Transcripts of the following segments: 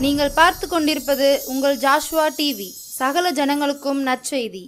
நீங்கள் பார்த்து கொண்டிருப்பது உங்கள் ஜாஷ்வா டிவி. சகல ஜனங்களுக்கும் நற்செய்தி.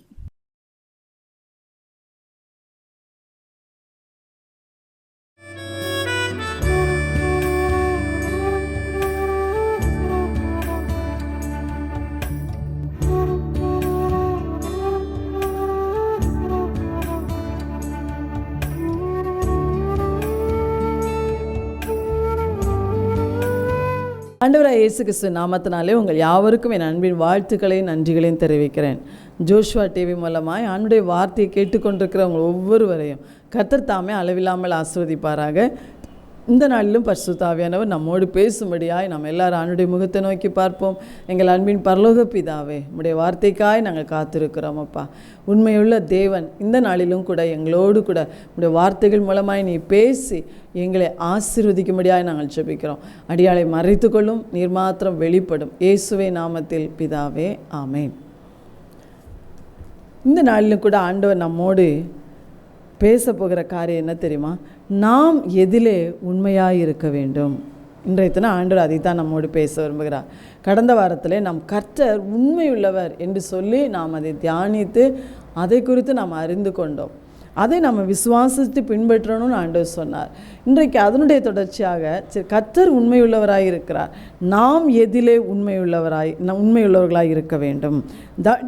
ஆண்டவராகிய இயேசு கிறிஸ்து நாமத்தினாலே உங்கள் யாவருக்கும் என் அன்பின் வாழ்த்துக்களையும் நன்றிகளையும் தெரிவிக்கிறேன். ஜோஷ்வா டிவி மூலமாய் ஆண்டுடைய வார்த்தையை கேட்டுக்கொண்டிருக்கிறவங்க ஒவ்வொருவரையும் கர்த்தர் தாமே அளவில்லாமல் ஆசீர்வதிப்பாராக. இந்த நாளிலும் பரிசுத்த ஆவியானவர் நம்மோடு பேசும்படியாய் நாம் எல்லாரும் ஆண்டுடைய முகத்தை நோக்கி பார்ப்போம். எங்கள் அன்பின் பரலோக பிதாவே, உம்முடைய வார்த்தைக்காய் நாங்கள் காத்திருக்கிறோம். அப்பா, உண்மையுள்ள தேவன், இந்த நாளிலும் கூட எங்களோடு கூட உம்முடைய வார்த்தைகள் மூலமாய் நீ பேசி எங்களை ஆசீர்வதிக்கும்படியாய் நாங்கள் ஜெபிக்கிறோம். அடியாளை மறைத்து கொள்ளும், நீர் மாத்திரம் வெளிப்படும். இயேசுவே நாமத்தில் பிதாவே, ஆமேன். இந்த நாளிலும் கூட ஆண்டவர் நம்மோடு பேச போகிற காரியம் என்ன தெரியுமா? நாம் எதிலே உண்மையாக இருக்க வேண்டும். இன்றைய தினம் ஆண்டவர் அதை தான் நம்மோடு பேச விரும்புகிறார். கடந்த வாரத்தில் நாம் கர்த்தர் உண்மையுள்ளவர் என்று சொல்லி நாம் அதை தியானித்து அதை குறித்து நாம் அறிந்து கொண்டோம். அதை நம்ம விசுவாசித்து பின்பற்றணும்னு ஆண்டவர் சொன்னார். இன்றைக்கு அதனுடைய தொடர்ச்சியாக கர்த்தர் உண்மையுள்ளவராய் இருக்கிறார், நாம் எதிலே உண்மையுள்ளவர்களாய் இருக்க வேண்டும்.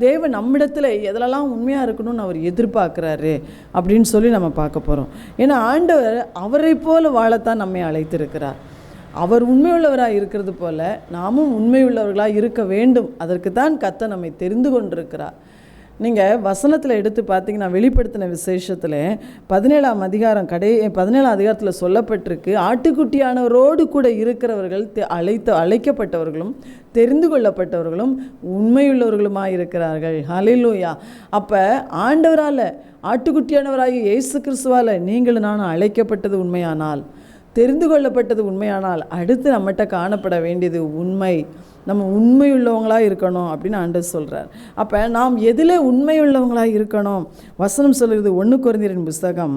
தேவன் நம்மிடத்தில் எதிலெல்லாம் உண்மையாக இருக்கணும்னு அவர் எதிர்பார்க்குறாரு அப்படின்னு சொல்லி நம்ம பார்க்க போகிறோம். ஏன்னா ஆண்டவர் அவரை போல வாழத்தான் நம்மை அழைத்திருக்கிறார். அவர் உண்மையுள்ளவராக இருக்கிறது போல நாமும் உண்மையுள்ளவர்களாக இருக்க வேண்டும். அதற்கு தான் கர்த்தர் நம்மை தெரிந்து கொண்டிருக்கிறார். நீங்கள் வசனத்தில் எடுத்து பார்த்தீங்கன்னா, வெளிப்படுத்தின விசேஷத்தில் 17ஆம் அதிகாரத்தில் சொல்லப்பட்டிருக்கு, ஆட்டுக்குட்டியானவரோடு கூட இருக்கிறவர்கள் அழைக்கப்பட்டவர்களும் தெரிந்து கொள்ளப்பட்டவர்களும் உண்மையுள்ளவர்களுமாக இருக்கிறார்கள். ஹல்லேலூயா. அப்போ ஆண்டவரால், ஆட்டுக்குட்டியானவராகிய இயேசு கிறிஸ்துவால் நீங்களும் நானும் அழைக்கப்பட்டது உண்மையானால், தெரிந்து கொள்ளப்பட்டது உண்மையானால், அடுத்து நம்மகிட்ட காணப்பட வேண்டியது உண்மை. நம்ம உண்மையுள்ளவங்களாக இருக்கணும் அப்படின்னு ஆண்டவர் சொல்கிறார். அப்போ நாம் எதில் உண்மையுள்ளவங்களாக இருக்கணும்? வசனம் சொல்கிறது 1 கொரிந்தியரின் புஸ்தகம்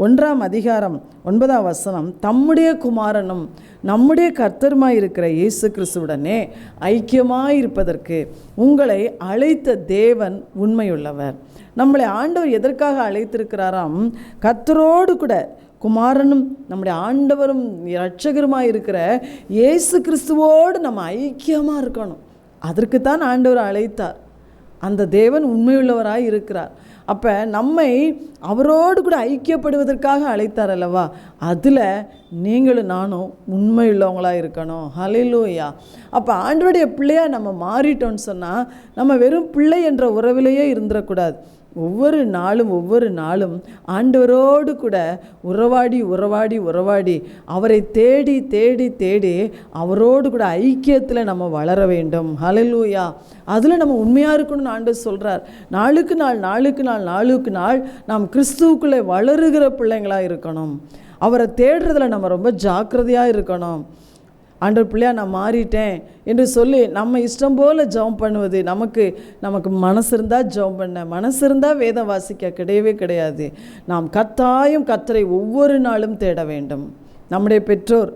1ஆம் அதிகாரம் 9ஆம் வசனம், தம்முடைய குமாரனும் நம்முடைய கர்த்தருமாய் இருக்கிற இயேசு கிறிஸ்துவுடனே ஐக்கியமாய் இருப்பதற்கு உங்களை அழைத்த தேவன் உண்மையுள்ளவர். நம்மளை ஆண்டவர் எதற்காக அழைத்திருக்கிறாராம்? கர்த்தரோடு கூட குமாரனும் நம்முடைய ஆண்டவரும் இரட்சகருமாக இருக்கிற இயேசு கிறிஸ்துவோடு நம்ம ஐக்கியமாக இருக்கணும். அதற்கு தான் ஆண்டவர் அழைத்தார். அந்த தேவன் உண்மையுள்ளவராக இருக்கிறார். அப்போ நம்மை அவரோடு கூட ஐக்கியப்படுவதற்காக அழைத்தார் அல்லவா? அதில் நீங்களும் நானும் உண்மையுள்ளவங்களாக இருக்கணும். ஹல்லேலூயா. அப்போ ஆண்டவருடைய பிள்ளையாக நம்ம மாறிட்டோன்னு சொன்னால் நம்ம வெறும் பிள்ளை என்ற உறவிலேயே இருந்துடக்கூடாது. ஒவ்வொரு நாளும் ஆண்டவரோடு கூட உறவாடி அவரை தேடி அவரோடு கூட ஐக்கியத்தில் நம்ம வளர வேண்டும். ஹல்லேலூயா. அதில் நம்ம உண்மையாக இருக்கணும்னு ஆண்டவர் சொல்கிறார். நாளுக்கு நாள் நாம் கிறிஸ்துவுக்குள்ளே வளருகிற பிள்ளைங்களாக இருக்கணும். அவரை தேடுறதுல நம்ம ரொம்ப ஜாக்கிரதையாக இருக்கணும். ஆண்டவர் பிள்ளையாக நான் மாறிட்டேன் என்று சொல்லி நம்ம இஷ்டம் போல் ஜெபம் பண்ணுவது, நமக்கு மனசு இருந்தால் ஜெபம் பண்ண, மனசு இருந்தால் வேதம் வாசிக்க கிடையாது. நாம் கட்டாயம் கர்த்தரை ஒவ்வொரு நாளும் தேட வேண்டும். நம்முடைய பெற்றோர்,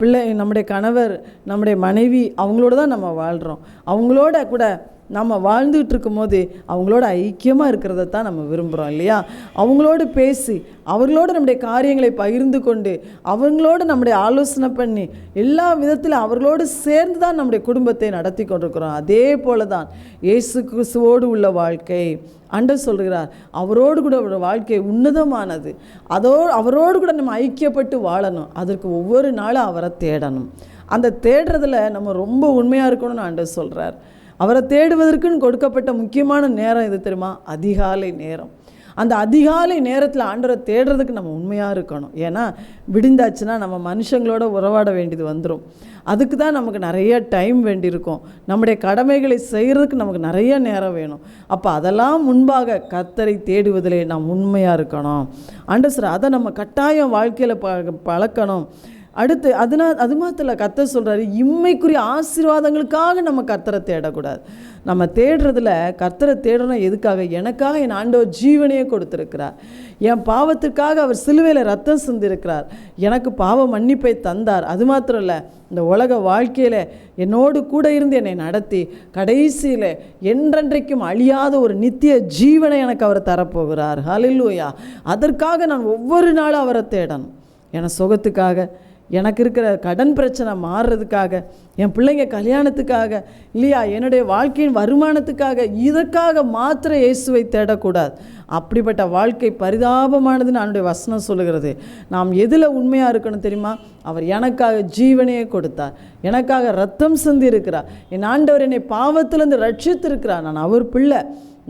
பிள்ளை, நம்முடைய கணவர், நம்முடைய மனைவி, அவங்களோட தான் நம்ம வாழ்கிறோம். அவங்களோட கூட நம்ம வாழ்ந்துகிட்டு இருக்கும்போது அவங்களோட ஐக்கியமாக இருக்கிறத தான் நம்ம விரும்புகிறோம் இல்லையா? அவங்களோடு பேசி, அவர்களோடு நம்முடைய காரியங்களை பகிர்ந்து கொண்டு, அவங்களோடு நம்முடைய ஆலோசனை பண்ணி, எல்லா விதத்திலும் அவர்களோடு சேர்ந்து தான் நம்முடைய குடும்பத்தை நடத்தி கொண்டிருக்கிறோம். அதே போல தான் இயேசு கிறிஸ்துவோடு உள்ள வாழ்க்கை. ஆண்டவர் சொல்கிறார், அவரோடு கூட ஒரு வாழ்க்கை உன்னதமானது. அவரோடு கூட நம்ம ஐக்கியப்பட்டு வாழணும். அதற்கு ஒவ்வொரு நாளும் அவரை தேடணும். அந்த தேடுறதுல நம்ம ரொம்ப உண்மையாக இருக்கணும்னு ஆண்டவர் சொல்கிறார். அவரை தேடுவதற்குன்னு கொடுக்கப்பட்ட முக்கியமான நேரம் எது தெரியுமா? அதிகாலை நேரம். அந்த அதிகாலை நேரத்தில் ஆண்டவரை தேடுறதுக்கு நம்ம உண்மையாக இருக்கணும். ஏன்னா விடிந்தாச்சுன்னா நம்ம மனுஷங்களோட உறவாட வேண்டியது வந்துடும். அதுக்கு தான் நமக்கு நிறைய டைம் வேண்டியிருக்கும். நம்முடைய கடமைகளை செய்கிறதுக்கு நமக்கு நிறைய நேரம் வேணும். அப்போ அதெல்லாம் முன்பாக கர்த்தரை தேடுவதிலே நாம் உண்மையாக இருக்கணும். ஆண்டவர் அதை நம்ம கட்டாயம் வாழ்க்கையில் பழக்கணும். அடுத்து அது மாத்திரம் இல்லை, கர்த்தர் சொல்கிறாரு இம்மைக்குரிய ஆசீர்வாதங்களுக்காக நம்ம கர்த்தரை தேடக்கூடாது. நம்ம தேடுறதுல கர்த்தரை தேடணும் எதுக்காக? எனக்காக என் ஆண்டவர் ஜீவனையே கொடுத்துருக்கிறார். என் பாவத்துக்காக அவர் சிலுவையில் ரத்தம் சிந்திருக்கிறார். எனக்கு பாவ மன்னிப்பை தந்தார். அது மாத்திரம் இல்லை, இந்த உலக வாழ்க்கையில் என்னோடு கூட இருந்து என்னை நடத்தி கடைசியில் என்றென்றைக்கும் அழியாத ஒரு நித்திய ஜீவனை எனக்கு அவர் தரப்போகிறார். ஹல்லேலூயா. அதற்காக நான் ஒவ்வொரு நாளும் அவரை தேடணும். என் சுகத்துக்காக, எனக்கு இருக்கிற கடன் பிரச்சனை மாறுறதுக்காக, என் பிள்ளைங்க கல்யாணத்துக்காக, இல்லையா, என்னுடைய வாழ்க்கையின் வருமானத்துக்காக, இதற்காக மாத்திர இயேசுவை தேடக்கூடாது. அப்படிப்பட்ட வாழ்க்கை பரிதாபமானதுன்னு என்னுடைய வசனம் சொல்லுகிறது. நாம் எதில் உண்மையாக இருக்கணும் தெரியுமா? அவர் எனக்காக ஜீவனையே கொடுத்தார், எனக்காக ரத்தம் சிந்தி இருக்கிறார். என் ஆண்டவர் என்னை பாவத்திலிருந்து ரட்சித்திருக்கிறார். நான் அவர் பிள்ளை.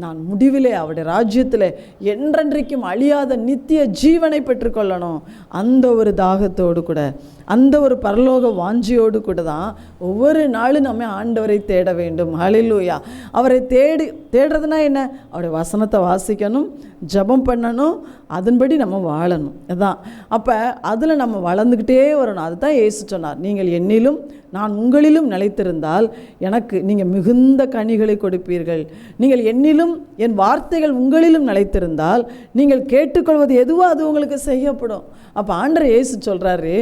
நான் முடிவிலே அவருடைய ராஜ்யத்தில் என்றென்றைக்கும் அழியாத நித்திய ஜீவனை பெற்றுக்கொள்ளணும். அந்த ஒரு தாகத்தோடு கூட, அந்த ஒரு பரலோக வாஞ்சியோடு கூட தான் ஒவ்வொரு நாளும் நம்ம ஆண்டவரை தேட வேண்டும். ஹல்லேலூயா. அவரை தேடுறதுனா என்ன? அவருடைய வசனத்தை வாசிக்கணும், ஜெபம் பண்ணணும், அதன்படி நம்ம வாழணும். அதான். அப்போ அதில் நம்ம வளர்ந்துக்கிட்டே வரணும். அதுதான் இயேசு சொன்னார், நீங்கள் என்னிலும் நான் உங்களிலும் நிலைத்திருந்தால் எனக்கு நீங்கள் மிகுந்த கனிகளை கொடுப்பீர்கள். நீங்கள் என்னிலும் என் வார்த்தைகள் உங்களிலும் நிலைத்திருந்தால் நீங்கள் கேட்டுக்கொள்வது எதுவோ அது உங்களுக்கு செய்யப்படும். அப்போ ஆண்டவர் இயேசு சொல்கிறாரு,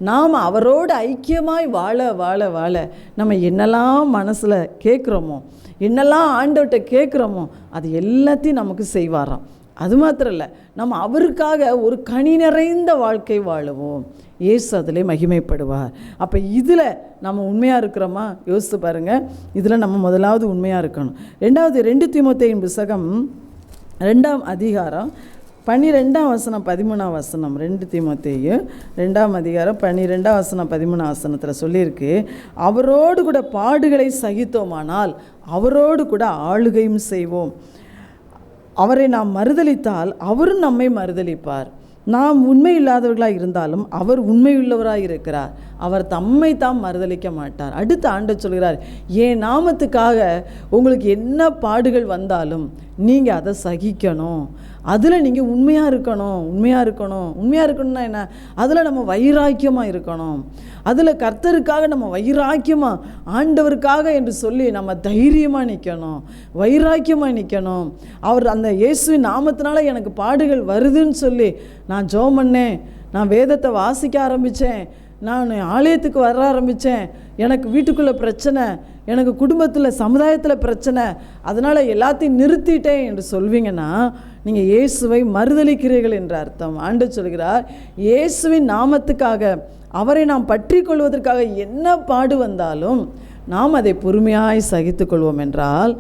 நாம் அவரோடு ஐக்கியமாய் வாழ வாழ வாழ நம்ம என்னெல்லாம் மனசில் கேட்குறோமோ, என்னெல்லாம் ஆண்டவர்கிட்ட கேட்குறோமோ, அது எல்லாத்தையும் நமக்கு செய்வாராம். அது மாத்திரம் இல்லை, நம்ம அவருக்காக ஒரு கனி நிறைந்த வாழ்க்கை வாழுவோம். இயேசு அதிலே மகிமைப்படுவார். அப்போ இதில் நம்ம உண்மையாக இருக்கிறோமா? யோசித்து பாருங்கள். இதில் நம்ம முதலாவது உண்மையாக இருக்கணும். ரெண்டாவது 2 தீமோத்தேயின் புத்தகம் 2ஆம் அதிகாரம் 12ஆம் வசனம் 13ஆம் வசனம். 2 தீமோத்தேயு 2ஆம் அதிகாரம் 12ஆம் வசனம் 13ஆம் வசனத்தில் சொல்லியிருக்கு, அவரோடு கூட பாடுகளை சகித்தோமானால் அவரோடு கூட ஆளுகையும் செய்வோம். அவரை நாம் மறுதலித்தால் அவரும் நம்மை மறுதலிப்பார். நாம் உண்மை இல்லாதவர்களாக இருந்தாலும் அவர் உண்மையுள்ளவராக இருக்கிறார். அவர் தம்மை தாம் மறுதலிக்க மாட்டார். அடுத்த ஆண்டவர் சொல்கிறார், என் நாமத்துக்காக உங்களுக்கு என்ன பாடுகள் வந்தாலும் நீங்கள் அதை சகிக்கணும். அதில் நீங்கள் உண்மையாக இருக்கணும். உண்மையாக இருக்கணும்னா என்ன? அதில் நம்ம வைராக்கியமாக இருக்கணும். அதில் கர்த்தருக்காக நம்ம வைராக்கியமாக, ஆண்டவருக்காக என்று சொல்லி நம்ம தைரியமாக நிற்கணும், வைராக்கியமாக நிற்கணும். அவர் அந்த இயேசுவின் நாமத்தினால எனக்கு பாடுகள் வருதுன்னு சொல்லி நான் ஜெபம் பண்ணேன், நான் வேதத்தை வாசிக்க ஆரம்பித்தேன், நான் ஆலயத்துக்கு வர ஆரம்பித்தேன், எனக்கு வீட்டுக்குள்ளே பிரச்சனை, எனக்கு குடும்பத்தில் சமுதாயத்தில் பிரச்சனை, அதனால் எல்லாத்தையும் நிறுத்திட்டேன் என்று சொல்வீங்கன்னா நீங்கள் இயேசுவை மறுதலிக்கிறீர்கள் என்ற அர்த்தம். ஆண்டவர் சொல்கிறார், இயேசுவின் நாமத்துக்காக, அவரை நாம் பற்றி கொள்வதற்காக என்ன பாடு வந்தாலும் நாம் அதை பொறுமையாய் சகித்து கொள்வோம் என்றால்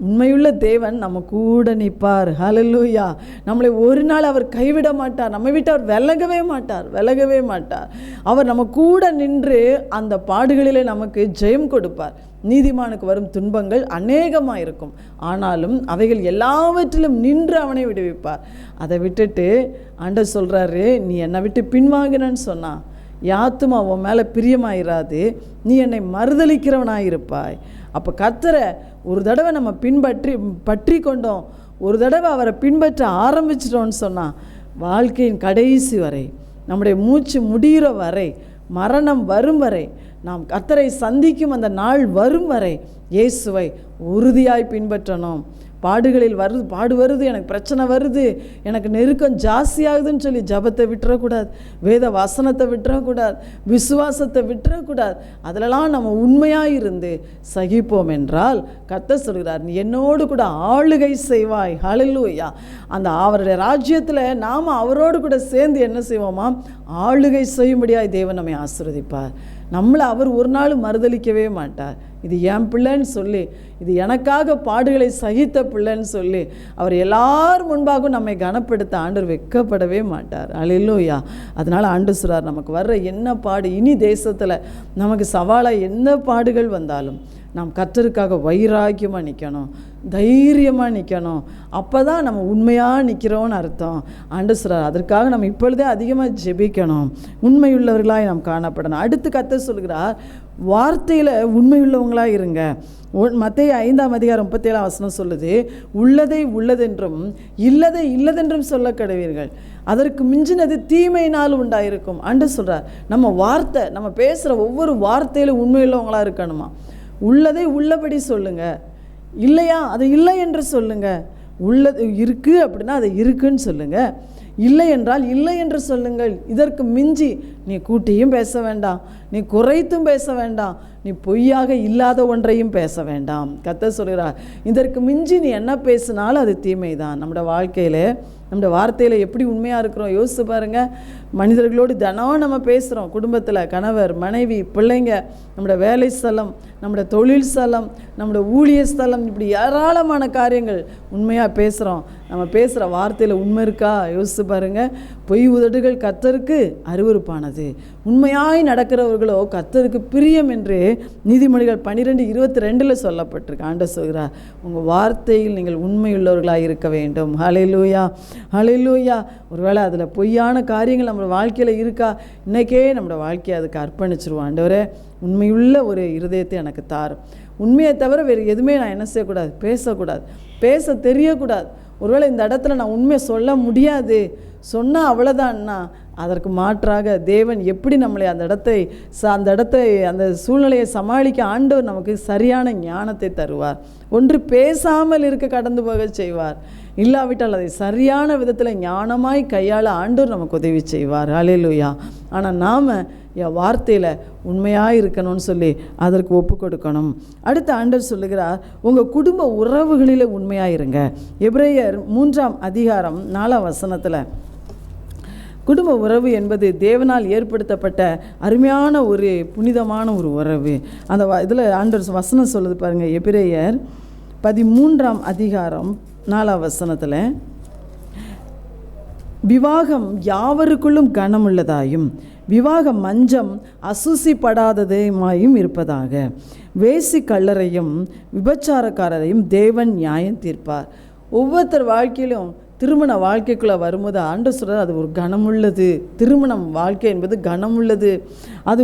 உண்மையுள்ள தேவன் நம்ம கூட நிற்பார். ஹல்லேலூயா. நம்மளை ஒரு நாள் அவர் கைவிட மாட்டார். நம்ம விட்டு அவர் விலகவே மாட்டார். அவர் நம்ம கூட நின்று அந்த பாடுகளிலே நமக்கு ஜெயம் கொடுப்பார். நீதிமானுக்கு வரும் துன்பங்கள் அநேகமாக இருக்கும், ஆனாலும் அவைகள் எல்லாவற்றிலும் நின்று அவனை விடுவிப்பார். அதை விட்டுட்டு ஆண்டவர் சொல்கிறாரு, நீ என்னை விட்டு பின்வாங்கினன்னு சொன்னா யாத்துமா உன் மேலே பிரியமாயிராது, நீ என்னை மறுதலிக்கிறவனாயிருப்பாய். அப்போ கர்த்தரை ஒரு தடவை நம்ம பற்றி கொண்டோம், ஒரு தடவை அவரை பின்பற்ற ஆரம்பிச்சிட்டோன்னு சொன்னால் வாழ்க்கையின் கடைசி வரை, நம்முடைய மூச்சு முடிகிற வரை, மரணம் வரும் வரை, நாம் கர்த்தரை சந்திக்கும் அந்த நாள் வரும் வரை இயேசுவை உறுதியாய் பின்பற்றணும். பாடுகளில் பாடு வருது, எனக்கு பிரச்சனை வருது, எனக்கு நெருக்கம் ஜாஸ்தியாகுதுன்னு சொல்லி ஜபத்தை விட்டுறக்கூடாது, வேத வசனத்தை விட்டுறக்கூடாது, விசுவாசத்தை விட்டுறக்கூடாது. அதிலெல்லாம் நம்ம உண்மையாக இருந்து சகிப்போம் என்றால் கர்த்தர் சொல்கிறார், நீ என்னோடு கூட ஆளுகை செய்வாய். ஹல்லேலூயா. அந்த அவருடைய ராஜ்யத்தில் நாம் அவரோடு கூட சேர்ந்து என்ன செய்வோமா? ஆளுகை செய்யும்படியாய் தேவன் நம்மை ஆசீர்வதிப்பார். நம்மளை அவர் ஒரு நாள் மறுதலிக்கவே மாட்டார். இது என் பிள்ளைன்னு சொல்லி, இது எனக்காக பாடுகளை சகித்த பிள்ளைன்னு சொல்லி அவர் எல்லார் முன்பாகவும் நம்மை கனப்படுத்த ஆண்டவர் வெட்கப்படவே மாட்டார். அல்லேலூயா. அதனால் ஆண்டவர் சொல்றார், நமக்கு வர்ற என்ன பாடு, இனி தேசத்தில் நமக்கு சவாலாக என்ன பாடுகள் வந்தாலும் நாம் கர்த்தருக்காக வைராக்கியமாக நிற்கணும், தைரியமாக நிற்கணும். அப்போ தான் நம்ம உண்மையாக நிற்கிறோன்னு அர்த்தம். ஆண்டவர் சொல்றார், அதற்காக நம்ம இப்பொழுதே அதிகமாக ஜெபிக்கணும், உண்மையுள்ளவர்களாய் நாம் காணப்படணும். அடுத்து கர்த்தர் சொல்கிறார், வார்த்தையில் உண்மையுள்ளவங்களாக இருங்க. மத்தேயு 5:37 சொல்லுது, உள்ளதை உள்ளதென்றும் இல்லதை இல்லதென்றும் சொல்ல கடவீர்கள், அதற்கு மிஞ்சினது தீமையினால் உண்டாயிருக்கும். ஆண்டவர் சொல்கிறார், நம்ம வார்த்தை, நம்ம பேசுகிற ஒவ்வொரு வார்த்தையிலும் உண்மையுள்ளவங்களாக இருக்கணுமா. உள்ளதை உள்ளபடி சொல்லுங்கள், இல்லையா அதை இல்லை என்று சொல்லுங்கள். உள்ளது இருக்குது அப்படின்னா அதை இருக்குன்னு சொல்லுங்கள், இல்லை என்றால் இல்லை என்று சொல்லுங்கள். இதற்கு மிஞ்சி நீ கூட்டியும் பேச வேண்டாம், நீ குறைத்தும் பேச வேண்டாம், நீ பொய்யாக இல்லாத ஒன்றையும் பேச வேண்டாம். கர்த்தர் சொல்கிறார், இதற்கு மிஞ்சி நீ என்ன பேசினாலும் அது தீமை தான். நம்முடைய வாழ்க்கையில், நம்முடைய வார்த்தையில் எப்படி உண்மையாக இருக்கிறோம் யோசித்து பாருங்கள். மனிதர்களோடு தினம் நம்ம பேசுகிறோம், குடும்பத்தில் கணவர் மனைவி பிள்ளைங்க, நம்முடைய வேலை ஸ்தலம், நம்முடைய தொழில் ஸ்தலம், நம்முடைய ஊழிய ஸ்தலம், இப்படி ஏராளமான காரியங்கள் உண்மையாக பேசுகிறோம். நம்ம பேசுகிற வார்த்தையில் உண்மை இருக்கா யோசித்து பாருங்கள். பொய் உதடுகள் கர்த்தருக்கு அருவருப்பானது, உண்மையாய் நடக்கிறவர்களோ கர்த்தருக்கு பிரியம் என்று நீதிமொழிகள் 12:22 சொல்லப்பட்டிருக்கு. ஆண்டவர் சொல்கிறார், உங்கள் வார்த்தையில் நீங்கள் உண்மையுள்ளவர்களாக இருக்க வேண்டும். ஹல்லேலூயா, ஹல்லேலூயா. ஒருவேளை அதில் பொய்யான காரியங்கள் நம்ம வாழ்க்கையில் இருக்கா, இன்றைக்கே நம்மளோட வாழ்க்கையை அதுக்கு அர்ப்பணிச்சிருவோம். ஆண்டவரே, உண்மையுள்ள ஒரு இருதயத்தை எனக்கு தாரும். உண்மையை தவிர வேறு எதுவுமே நான் என்ன செய்யக்கூடாது, பேசக்கூடாது, பேச தெரியக்கூடாது. ஒருவேளை இந்த இடத்துல நான் உண்மையை சொல்ல முடியாது, சொன்னால் அவ்வளோதான்னா, அதற்கு மாற்றாக தேவன் எப்படி நம்மளை அந்த இடத்தை அந்த சூழ்நிலையை சமாளிக்க ஆண்டவர் நமக்கு சரியான ஞானத்தை தருவார். ஒன்று பேசாமல் இருக்க கடந்து போக செய்வார், இல்லாவிட்டால் அதை சரியான விதத்தில் ஞானமாய் கையாள ஆண்டவர் நமக்கு உதவி செய்வார். ஹல்லேலூயா. ஆனால் நாம் என் வார்த்தையில் உண்மையாக இருக்கணும்னு சொல்லி அதற்கு ஒப்பு கொடுக்கணும். அடுத்த ஆண்டவர் சொல்லுகிறார், உங்கள் குடும்ப உறவுகளில் உண்மையாக இருங்க. எபிரேயர் 3:4 குடும்ப உறவு என்பது தேவனால் ஏற்படுத்தப்பட்ட அருமையான ஒரு புனிதமான ஒரு உறவு. அந்த இதில் ஆண்டவர் வசனம் சொல்லுது பாருங்கள், எபிரேயர் 13:4 விவாகம் யாவருக்குள்ளும் கனமுள்ளதாயும் விவாக மஞ்சம் அசுசிப்படாததையுமாயும் இருப்பதாக, வேசி கள்ளரையும் விபச்சாரக்காரரையும் தேவன் நியாயம் தீர்ப்பார். ஒவ்வொருத்தர் வாழ்க்கையிலும் திருமண வாழ்க்கைக்குள்ளே வரும்போது ஆண்டவர் சொல்கிறார், அது ஒரு கனமுள்ளது. திருமணம் வாழ்க்கை என்பது கனமுள்ளது. அது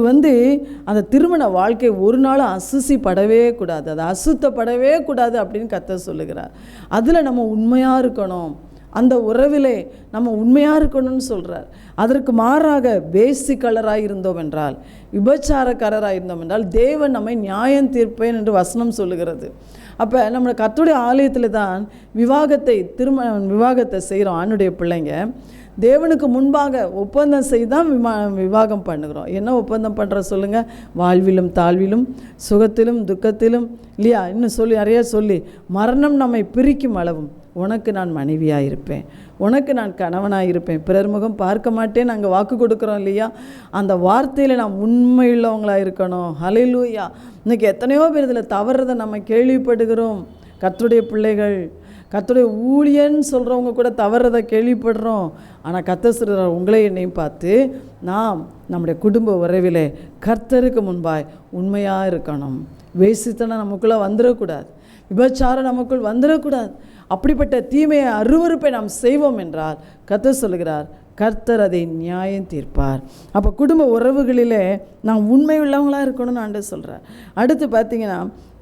அந்த திருமண வாழ்க்கை ஒரு நாள் அசுசிப்படவே கூடாது, அது அசுத்தப்படவே கூடாது அப்படின்னு கர்த்தர் சொல்லுகிறார். அதில் நம்ம உண்மையாக இருக்கணும், அந்த உறவிலே நம்ம உண்மையாக இருக்கணும்னு சொல்கிறார். அதற்கு மாறாக பேசிக்கலராக இருந்தோம் என்றால், விபச்சாரக்காரராக இருந்தோம் என்றால் தேவன் நம்மை நியாயம் தீர்ப்பேன் என்று வசனம் சொல்லுகிறது. அப்போ நம்ம கர்த்தருடைய ஆலயத்தில் தான் விவாகத்தை செய்கிறோம். ஆணுடைய பிள்ளைங்க தேவனுக்கு முன்பாக ஒப்பந்தம் செய்தான் விவாகம் பண்ணுகிறோம். என்ன ஒப்பந்தம் பண்ணுறோம் சொல்லுங்கள்? வாழ்விலும் தாழ்விலும் சுகத்திலும் துக்கத்திலும் இல்லையா, இன்னும் நிறைய சொல்லி, மரணம் நம்மை பிரிக்கும் அளவும் உனக்கு நான் மனைவியாக இருப்பேன், உனக்கு நான் கணவனாக இருப்பேன், பிறர் முகம் பார்க்க மாட்டேன் நாங்கள் வாக்கு கொடுக்குறோம் இல்லையா. அந்த வார்த்தையில் நாம் உண்மையுள்ளவங்களாக இருக்கணும். ஹல்லேலூயா. இன்றைக்கி எத்தனையோ பேர் இதில் தவறுறதை நம்ம கேள்விப்படுகிறோம். கர்த்தருடைய பிள்ளைகள், கர்த்தருடைய ஊழியன்னு சொல்கிறவங்க கூட தவறுறதை கேள்விப்படுறோம். ஆனால் கர்த்தர் சொல்கிறார், உங்களை என்னையும் பார்த்து நாம் நம்முடைய குடும்ப உறவிலே கர்த்தருக்கு முன்பாய் உண்மையாக இருக்கணும். வேசித்தனம் நமக்குள்ளே வந்துடக்கூடாது, விபச்சாரம் நமக்குள் வந்துடக்கூடாது. அப்படிப்பட்ட தீமையை அருவருப்பை நாம் செய்வோம் என்றால் கர்த்தர் சொல்லுகிறார், கர்த்தர் அதை நியாயம் தீர்ப்பார். அப்போ குடும்ப உறவுகளிலே நாம் உண்மை உள்ளவங்களாக இருக்கணும்னு ஆண்டவர் சொல்கிறார். அடுத்து பார்த்திங்கன்னா,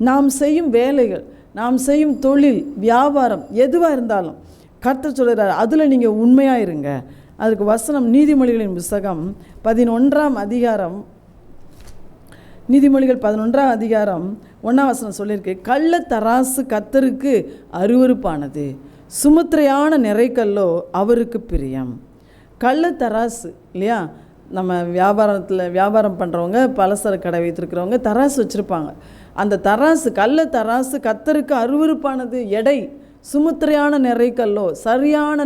நாம் செய்யும் வேலைகள், நாம் செய்யும் தொழில் வியாபாரம் எதுவாக இருந்தாலும் கர்த்தர் சொல்கிறார், அதில் நீங்கள் உண்மையாக இருங்க. அதுக்கு வசனம் நீதிமொழிகளின் புத்தகம் 11 நீதிமொழிகள் 11 1 சொல்லியிருக்கு, கள்ள தராசு கர்த்தருக்கு அருவருப்பானது, சுமுத்திரையான நிறைக்கல்லோ அவருக்கு பிரியம். கள்ள தராசு இல்லையா, நம்ம வியாபாரம் பண்ணுறவங்க, பலசர கடை வைத்திருக்கிறவங்க தராசு வச்சுருப்பாங்க. அந்த தராசு, கள்ள தராசு கர்த்தருக்கு அருவருப்பானது. எடை சுமுத்திரையான நிறைக்கல்லோ, சரியான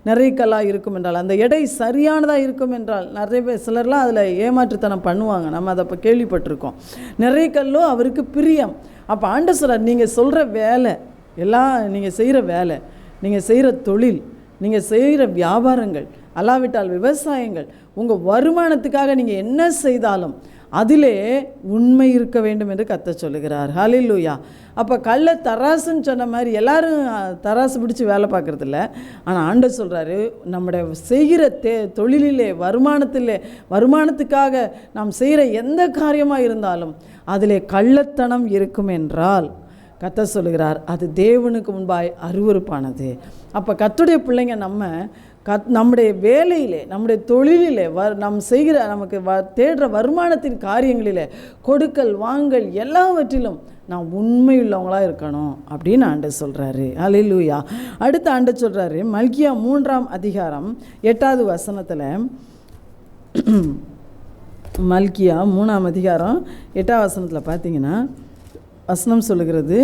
நிறைக்கல்லாக இருக்கும் என்றால், அந்த எடை சரியானதாக இருக்கும் என்றால், நிறைய பேர் சிலர்லாம் அதில் ஏமாற்றுத்தனம் பண்ணுவாங்க, நம்ம அதை இப்போ கேள்விப்பட்டிருக்கோம். நிறைக்கல்லோ அவருக்கு பிரியம். அப்போ ஆண்டவர் சொல்றார், நீங்கள் சொல்கிற வேலை எல்லாம், நீங்கள் செய்கிற வேலை, நீங்கள் செய்கிற தொழில், நீங்கள் செய்கிற வியாபாரங்கள், அல்லாவிட்டால் விவசாயங்கள், உங்கள் வருமானத்துக்காக நீங்கள் என்ன செய்தாலும் அதிலே உண்மை இருக்க வேண்டும் என்று கர்த்தர் சொல்லுகிறார். ஹல்லேலூயா. அப்போ கள்ள தராசுன்னு சொன்ன மாதிரி எல்லாரும் தராசு பிடிச்சி வேலை பார்க்குறதில்ல. ஆனால் ஆண்டவர் சொல்கிறாரு, நம்முடைய செய்கிற தொழிலிலே வருமானத்துக்காக நாம் செய்கிற எந்த காரியமாக இருந்தாலும் அதிலே கள்ளத்தனம் இருக்கும் என்றால் கர்த்தர் சொல்லுகிறார் அது தேவனுக்கு முன்பாய் அருவருப்பானது. அப்போ கர்த்தருடைய பிள்ளைங்க நம்முடைய வேலையிலே, நம்முடைய தொழிலிலே, நாம் செய்கிற நமக்கு தேடுற வருமானத்தின் காரியங்களிலே, கொடுக்கல் வாங்கல் எல்லாவற்றிலும் நாம் உண்மையுள்ளவங்களாக இருக்கணும் அப்படின்னு ஆண்டவர் சொல்கிறாரு. ஹல்லேலூயா. அடுத்து ஆண்டவர் சொல்கிறாரு, மல்கியா 3ஆம் அதிகாரம் 8வது வசனத்தில், மல்கியா 3ஆம் அதிகாரம் 8ஆம் வசனத்தில் பார்த்தீங்கன்னா வசனம் சொல்லுகிறது,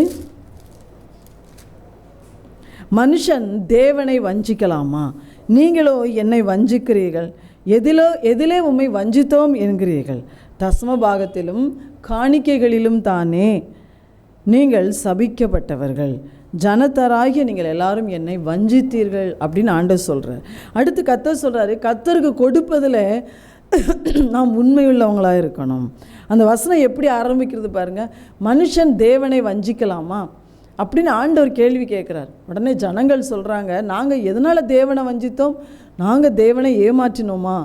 மனுஷன் தேவனை வஞ்சிக்கலாமா? நீங்களோ என்னை வஞ்சிக்கிறீர்கள். எதிலே உம்மை வஞ்சித்தோம் என்கிறீர்கள். தசம பாகத்திலும் காணிக்கைகளிலும் தானே நீங்கள் சபிக்கப்பட்டவர்கள். ஜனத்தராகிய நீங்கள் எல்லாரும் என்னை வஞ்சித்தீர்கள் அப்படின்னு ஆண்டவர் சொல்கிறார். அடுத்து கர்த்தர் சொல்கிறாரு, கர்த்தருக்கு கொடுப்பதில் நாம் உண்மையுள்ளவங்களாக இருக்கணும். அந்த வசனம் எப்படி ஆரம்பிக்கிறது பாருங்கள். மனுஷன் தேவனை வஞ்சிக்கலாமா அப்படின்னு ஆண்டவர் கேள்வி கேட்குறார். உடனே ஜனங்கள் சொல்கிறாங்க, நாங்கள் எதனால் தேவனை வஞ்சித்தோம்? நாங்கள் தேவனை ஏமாற்றினோமா?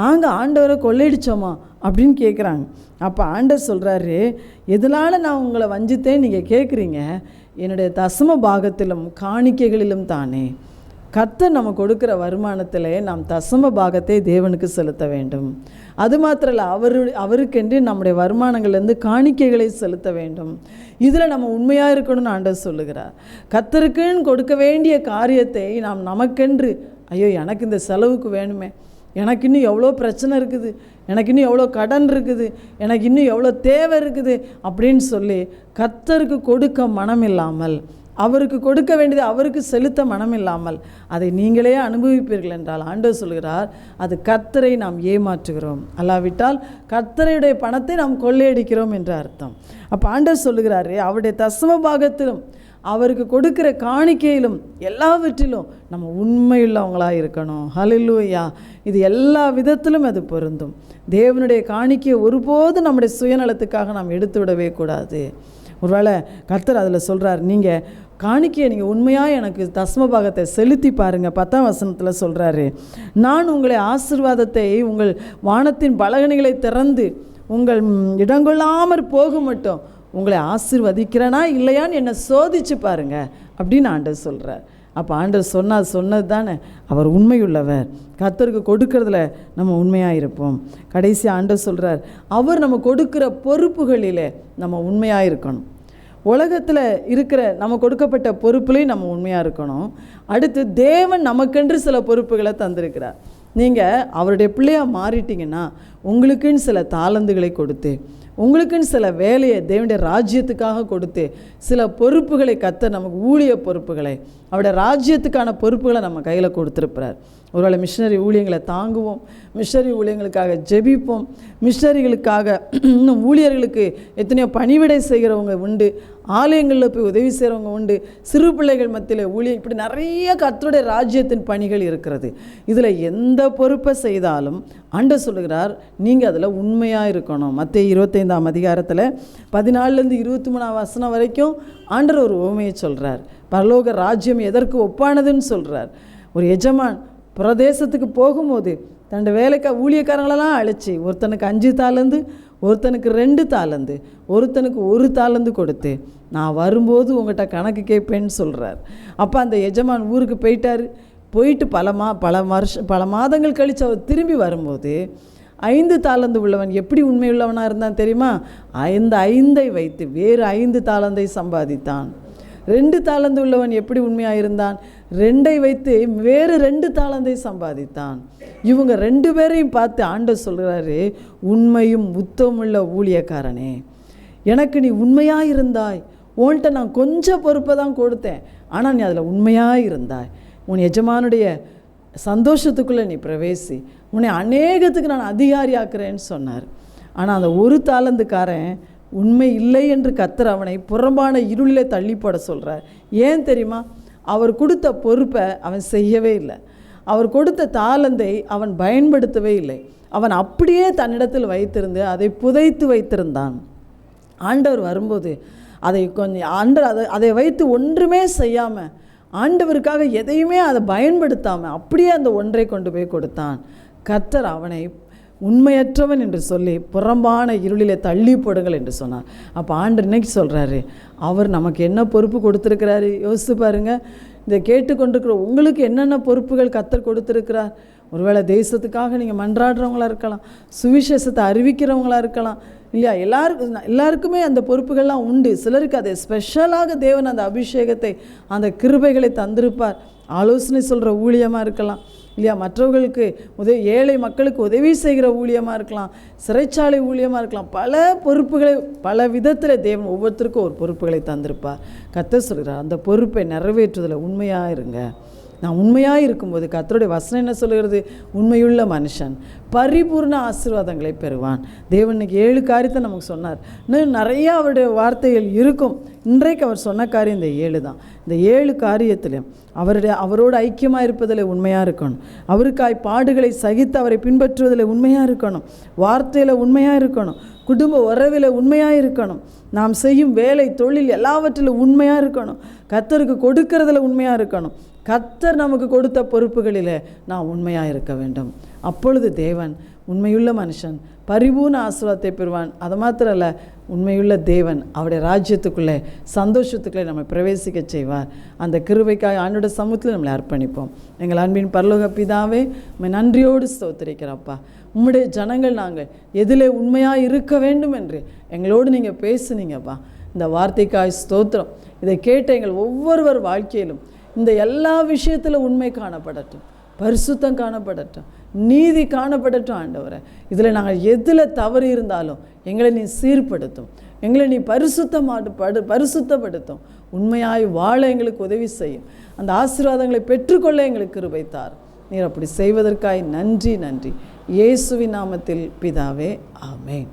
நாங்கள் ஆண்டவரை கொள்ளையடித்தோமா அப்படின்னு கேட்குறாங்க. அப்போ ஆண்டவர் சொல்கிறாரு, எதனால் நான் உங்களை வஞ்சித்தேன் நீங்கள் கேட்குறீங்க? என்னுடைய தசம பாகத்திலும் காணிக்கைகளிலும் தானே. கர்த்தர் நம்ம கொடுக்குற வருமானத்தில் நாம் தசம பாகத்தை தேவனுக்கு செலுத்த வேண்டும். அது மாத்திரம் இல்லை, அவருக்கென்று நம்முடைய வருமானங்கள்லேருந்து காணிக்கைகளை செலுத்த வேண்டும். இதில் நம்ம உண்மையாக இருக்கணும்னு ஆண்டவர் சொல்லுகிறார். கர்த்தருக்குன்னு கொடுக்க வேண்டிய காரியத்தை நாம் நமக்கென்று, ஐயோ எனக்கு இந்த செலவுக்கு வேணுமே, எனக்கு இன்னும் எவ்வளோ பிரச்சனை இருக்குது, எனக்கு இன்னும் எவ்வளோ கடன் இருக்குது, எனக்கு இன்னும் எவ்வளோ தேவை இருக்குது அப்படின்னு சொல்லி கர்த்தருக்கு கொடுக்க மனம் இல்லாமல், அவருக்கு கொடுக்க வேண்டியது அவருக்கு செலுத்த மனம் இல்லாமல் அதை நீங்களே அனுபவிப்பீர்கள் என்றால் ஆண்டவர் சொல்கிறார், அது கர்த்தரை நாம் ஏமாற்றுகிறோம், அல்லாவிட்டால் கர்த்தருடைய பணத்தை நாம் கொள்ளையடிக்கிறோம் என்று அர்த்தம். அப்போ ஆண்டவர் சொல்லுகிறாரு, அவருடைய தசம பாகத்திலும் அவருக்கு கொடுக்கிற காணிக்கையிலும் எல்லாவற்றிலும் நம்ம உண்மையுள்ளவங்களாக இருக்கணும். ஹல்லேலூயா. இது எல்லா விதத்திலும் அது பொருந்தும். தேவனுடைய காணிக்கையை ஒருபோதும் நம்முடைய சுயநலத்துக்காக நாம் எடுத்து விடவே கூடாது. ஒருவேளை கர்த்தர் அதில் சொல்கிறார், நீங்கள் காணிக்கையை நீங்கள் உண்மையாக எனக்கு தசம பாகத்தை செலுத்தி பாருங்கள். 10ஆம் வசனத்தில் சொல்கிறாரு, நான் உங்களை ஆசீர்வாதத்தை உங்கள் வானத்தின் பலகணிகளை திறந்து உங்கள் இடங்கொள்ளாமற் போக மட்டும் உங்களை ஆசீர்வதிக்கிறேனா இல்லையான்னு என்னை சோதிச்சு பாருங்கள் அப்படின்னு ஆண்டவர் சொல்கிறார். அப்போ ஆண்டவர் சொன்னது தானே, அவர் உண்மையுள்ளவர். கர்த்தருக்கு கொடுக்கறதுல நம்ம உண்மையாக இருப்போம். கடைசி ஆண்டவர் சொல்கிறார், அவர் நம்ம கொடுக்குற பொறுப்புகளில் நம்ம உண்மையாக இருக்கணும். உலகத்தில் இருக்கிற நம்ம கொடுக்கப்பட்ட பொறுப்புலையும் நம்ம உண்மையாக இருக்கணும். அடுத்து தேவன் நமக்கென்று சில பொறுப்புகளை தந்திருக்கிறார். நீங்கள் அவருடைய பிள்ளையாக மாறிட்டீங்கன்னா உங்களுக்குன்னு சில தாளந்துகளை கொடுத்து, உங்களுக்குன்னு சில வேலையை தேவனுடைய ராஜ்யத்துக்காக கொடுத்து, சில பொறுப்புகளை கர்த்தர் நமக்கு ஊழிய பொறுப்புகளை, அவருடைய ராஜ்யத்துக்கான பொறுப்புகளை நம்ம கையில் கொடுத்துருப்பார். ஒருவேளை மிஷினரி ஊழியங்களை தாங்குவோம், மிஷினரி ஊழியங்களுக்காக ஜெபிப்போம், மிஷினரிகளுக்காக இன்னும் ஊழியர்களுக்கு எத்தனையோ பணிவிடை செய்கிறவங்க உண்டு, ஆலயங்களில் போய் உதவி செய்கிறவங்க உண்டு, சிறு பிள்ளைகள் மத்தியில் ஊழியம், இப்படி நிறைய கர்த்தருடைய ராஜ்யத்தின் பணிகள் இருக்கிறது. இதில் எந்த பொறுப்பை செய்தாலும் ஆண்டவர் சொல்லுகிறார், நீங்கள் அதில் உண்மையாக இருக்கணும். மத்தேயு 25ஆம் அதிகாரத்தில் 14லேருந்து 23ஆம் வசனம் வரைக்கும் ஆண்டவர் ஒரு உவமையை சொல்கிறார். பரலோக ராஜ்யம் எதற்கு ஒப்பானதுன்னு சொல்கிறார். ஒரு எஜமான் பிரதேசத்துக்கு போகும்போது தன்னோட வேலைக்கு ஊழியக்காரங்களெல்லாம் அழைச்சி, ஒருத்தனுக்கு 5 தாளந்து, ஒருத்தனுக்கு 2 தாளந்து, ஒருத்தனுக்கு 1 தாளந்து கொடுத்து, நான் வரும்போது உங்கள்கிட்ட கணக்கு கேட்பேன்னு சொல்கிறார். அப்போ அந்த எஜமான் ஊருக்கு போயிட்டு பல மாதங்கள் கழித்து அவர் திரும்பி வரும்போது 5 தாளந்து உள்ளவன் எப்படி உண்மை உள்ளவனாக இருந்தான் தெரியுமா? 5ஐ வைத்து வேறு 5 தாளந்தை சம்பாதித்தான். 2 தாளந்து உள்ளவன் எப்படி உண்மையாக இருந்தான்? 2ஐ வைத்து வேறு 2 தாளந்தை சம்பாதித்தான். இவங்க 2 பேரையும் பார்த்து ஆண்டவர் சொல்கிறாரு, உண்மையும் உத்தமுள்ள ஊழியக்காரனே, எனக்கு நீ உண்மையாக இருந்தாய், உன்கிட்ட நான் கொஞ்சம் பொறுப்பை தான் கொடுத்தேன், ஆனால் நீ அதில் உண்மையாக இருந்தாய், உன் எஜமானுடைய சந்தோஷத்துக்குள்ளே நீ பிரவேசி, உன்னை அநேகத்துக்கு நான் அதிகாரி ஆக்குறேன்னு சொன்னார். ஆனால் அந்த 1 தாளந்துக்காரன் உண்மை இல்லை என்று கர்த்தர் அவனை புறம்பான இருளிலே தள்ளி போட சொல்கிறார். ஏன் தெரியுமா? அவர் கொடுத்த பொறுப்பை அவன் செய்யவே இல்லை, அவர் கொடுத்த தாளந்தை அவன் பயன்படுத்தவே இல்லை. அவன் அப்படியே தன்னிடத்தில் வைத்திருந்து அதை புதைத்து வைத்திருந்தான். ஆண்டவர் வரும்போது அதை கொஞ்சம் அதை வைத்து ஒன்றுமே செய்யாமல், ஆண்டவருக்காக எதையுமே அதை பயன்படுத்தாமல் அப்படியே அந்த ஒன்றை கொண்டு போய் கொடுத்தான். கர்த்தர் அவனை உண்மையற்றவன் என்று சொல்லி புறம்பான இருளிலே தள்ளி போடுங்கள் என்று சொன்னார். அப்போ ஆண்டவர் இன்னைக்கு சொல்கிறாரு, அவர் நமக்கு என்ன பொறுப்பு கொடுத்துருக்கிறாரு யோசித்து பாருங்கள். இதை கேட்டுக்கொண்டிருக்கிற உங்களுக்கு என்னென்ன பொறுப்புகள் கர்த்தர் கொடுத்துருக்கிறார். ஒருவேளை தேசத்துக்காக நீங்கள் மன்றாடுறவங்களாக இருக்கலாம், சுவிசேஷத்தை அறிவிக்கிறவங்களாக இருக்கலாம் இல்லையா. எல்லாருக்குமே அந்த பொறுப்புகள்லாம் உண்டு. சிலருக்கு அதை ஸ்பெஷலாக தேவன் அந்த அபிஷேகத்தை அந்த கிருபைகளை தந்திருப்பார். ஆலோசனை சொல்கிற ஊழியமாக இருக்கலாம் இல்லையா, மற்றவர்களுக்கு ஏழை மக்களுக்கு உதவி செய்கிற ஊழியமாக இருக்கலாம், சிறைச்சாலை ஊழியமாக இருக்கலாம். பல பொறுப்புகளை பல விதத்தில் தேவன் ஒவ்வொருத்தருக்கும் ஒரு பொறுப்புகளை தந்திருப்பார். கர்த்தர் சொல்கிறார், அந்த பொறுப்பை நிறைவேற்றுவதில் உண்மையாக இருங்க. நான் உண்மையாக இருக்கும்போது கர்த்தருடைய வசனம் என்ன சொல்கிறது, உண்மையுள்ள மனுஷன் பரிபூர்ண ஆசீர்வாதங்களை பெறுவான். தேவன் இன்னைக்கு 7 காரியத்தை நமக்கு சொன்னார். இன்னும் நிறையா அவருடைய வார்த்தைகள் இருக்கும். இன்றைக்கு அவர் சொன்ன காரியம் இந்த 7 தான். இந்த 7 காரியத்திலும் அவரோடு ஐக்கியமாக இருப்பதில் உண்மையாக இருக்கணும், அவருக்காய் பாடுகளை சகித்து அவரை பின்பற்றுவதில் உண்மையாக இருக்கணும், வார்த்தையில் உண்மையாக இருக்கணும், குடும்ப உறவில் உண்மையாக இருக்கணும், நாம் செய்யும் வேலை தொழில் எல்லாவற்றிலும் உண்மையாக இருக்கணும், கர்த்தருக்கு கொடுக்கறதில் உண்மையாக இருக்கணும், கர்த்தர் நமக்கு கொடுத்த பொறுப்புகளில் நாம் உண்மையாக இருக்க வேண்டும். அப்பொழுது தேவன் உண்மையுள்ள மனுஷன் பரிபூர்ண ஆசீர்வாதத்தை பெறுவான். அது மாத்திரம் அல்ல, உண்மையுள்ள தேவன் அவருடைய ராஜ்யத்துக்குள்ளே சந்தோஷத்துக்குள்ளே நம்மை பிரவேசிக்க செய்வார். அந்த கிருபைக்காக ஆண்டோட சமூகத்தில் நம்மளை அர்ப்பணிப்போம். எங்கள் அன்பின் பரலோக பிதாவே, உம்மை நன்றியோடு ஸ்தோத்திரிக்கிறப்பா. உம்முடைய ஜனங்கள் நாங்கள் எதிலே உண்மையாக இருக்க வேண்டும் என்று எங்களோடு நீங்கள் பேசுனீங்கப்பா. இந்த வார்த்தைக்காய் ஸ்தோத்திரம். இதை கேட்ட எங்கள் ஒவ்வொருவர் வாழ்க்கையிலும் இந்த எல்லா விஷயத்தில் உண்மை காணப்படட்டும், பரிசுத்தம் காணப்படட்டும், நீதி காணப்படட்டும். ஆண்டவரை, இதில் நாங்கள் எதில் தவறு இருந்தாலும் எங்களை நீ சீர்படுத்தும், எங்களை நீ பரிசுத்தப்படுத்தும், உண்மையாய் வாழ எங்களுக்கு உதவி செய்யும். அந்த ஆசீர்வாதங்களை பெற்றுக்கொள்ள எங்களுக்கு கிருபை தாரும். நீர் அப்படி செய்வதற்காய் நன்றி. இயேசுவின் நாமத்தில் பிதாவே, ஆமென்.